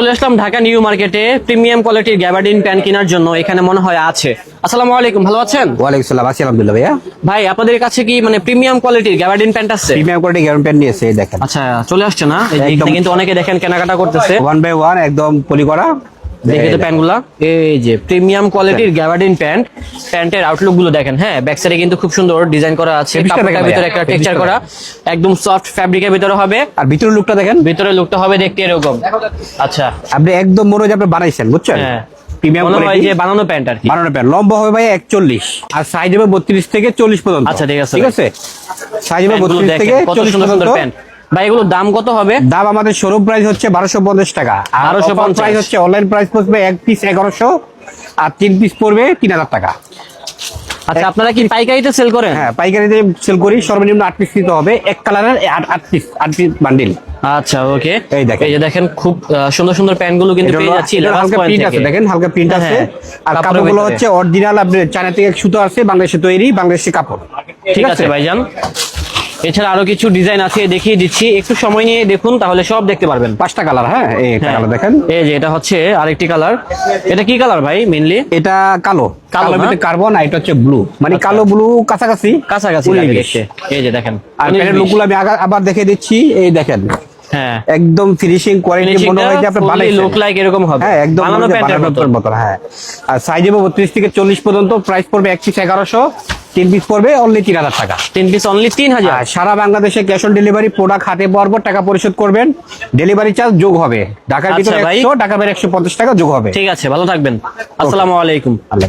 চলে আসলাম ঢাকা নিউ মার্কেটে প্রিমিয়াম কোয়ালিটির গ্যাবার্ডিন প্যান্ট কেনার জন্য। এখানে মনে হয় আছে। আসসালামু আলাইকুম, ভালো আছেন? ওয়ালাইকুম সালাম, আছি আলহামদুলিল্লাহ। ভাইয়া ভাই আপনাদের কাছে কি মানে প্রিমিয়াম কোয়ালিটির গ্যাবার্ডিন প্যান্ট আছে? প্রিমিয়াম কোয়ালিটি গ্যারান্টি প্যান্ট নিয়েছে, এই দেখেন আচ্ছা, চলে আসছে না? এই যে একদম। এখানে কিন্তু অনেকে দেখেন কেনাকাটা করতেছে। 1 বাই 1 একদম পলি করা। দেখে তো প্যান্টগুলা, এই যে প্রিমিয়াম কোয়ালিটির গ্যাবার্ডিন প্যান্ট। প্যান্টের আউটলুক গুলো দেখেন। হ্যাঁ, ব্যাক সাইডে কিন্তু খুব সুন্দর ডিজাইন করা আছে। ফেব্রিকটা কাপড়টার দেখেন ভিতরে ভাইয়া, একটা টেক্সচার ফেব্রিকটা করা, একদম সফট ফ্যাব্রিকের ভিতরে হবে। আর ভিতরের লুকটা দেখেন, ভিতরে লুকটা হবে দেখতে এরকম। আচ্ছা, আপনি একদম মনে হয় যে আপনি বানাইছেন, বুঝছেন? হ্যাঁ, প্রিমিয়াম মনে হয় কোয়ালিটি যে বানানো প্যান্ট আর কি। বানানো প্যান্ট। লম্বা হবে ভাই 41 আর সাইজ হবে 32 থেকে 40 পর্যন্ত। আচ্ছা, ঠিক আছে ঠিক ভাই। আছে, সাইজ হবে প্যান্টগুলো 32 থেকে দেখেন, কত 40 সুন্দর সুন্দর পর্যন্ত। প্যান্ট। ভাই এগুলোর দাম কত হবে? দাম আমাদের শোরুম প্রাইস হচ্ছে 1250 টাকা, আর 1250 প্রাইস হচ্ছে অনলাইন প্রাইস পড়বে এক পিস 1100 আর 3 পিস পড়বে 3000 টাকা। আচ্ছা, আপনারা কি পাইকারিতে সেল করেন? হ্যাঁ, পাইকারিতে সেল করি। সর্বনিম্ন 8 পিস নিতে হবে, এক কালারের 8 পিস বান্ডিল। আচ্ছা, ওকে। এই দেখেন। এই যে দেখেন, খুব সুন্দর সুন্দর প্যান্ট গুলো কিন্তু পেয়ে যাচ্ছি এটা লেভাস হালকা পয়েন্ট প্রিন্ট থেকে। আছে, দেখেন হালকা প্রিন্ট হ্যাঁ, আছে। হ্যাঁ, আর কাপড়ের কাপড়গুলো ভিতরে। হচ্ছে অরিজিনাল, আপনার চায়না থেকে সুতো আছে, বাংলাদেশে তৈরি, বাংলাদেশি কাপড়। ঠিক আছে ভাইজান। এছাড়া আরো কিছু ডিজাইন আছে, দেখিয়ে দিচ্ছি। একটু সময় নিয়ে দেখুন, তাহলে সব দেখতে পারবেন। 5টা কালার। হ্যাঁ, এই একটা হ্যাঁ, কালার দেখেন। এই যে এটা হচ্ছে আরেকটি কালার। এটা কি কালার ভাই মেইনলি? এটা কালো, কালো, কালো ভিতরে হ্যাঁ? কার্বন, আর এটা হচ্ছে ব্লু, মানে আচ্ছা। কালো ব্লু কাছাকাছি। কাছাকাছি উনিশ লাগে বিশ। দেখতে। এই যে দেখেন, আর 19 প্যান্টের 20 লুকগুলো আমি আবার দেখে দিচ্ছি। এই দেখেন, হ্যাঁ, একদম ফিনিশিং কোয়ালিটি, মনে হয় যে আপনি বানাইছেন। লুক লাইক এরকম হবে। হ্যাঁ, একদম বানানো প্যান্টের মতো। মতো। হ্যাঁ, আর সাইজ হবে 32 থেকে 40 পর্যন্ত। প্রাইস পড়বে এক পিস 1100, 3 পিস পড়বে অনলি 3000 টাকা। 3 পিস অনলি 3000। আর সারা বাংলাদেশে ক্যাশ অন ডেলিভারি। প্রোডাক্ট হাতে পাওয়ার পর টাকা পরিশোধ করবেন, ডেলিভারি চার্জ যোগ হবে। ঢাকার আচ্ছা ভিতরে ভাই। 100, ঢাকা বাইরে 150 টাকা যোগ হবে। ঠিক আছে, ভালো থাকবেন। আসসালামু আলাইকুম। আল্লাহ।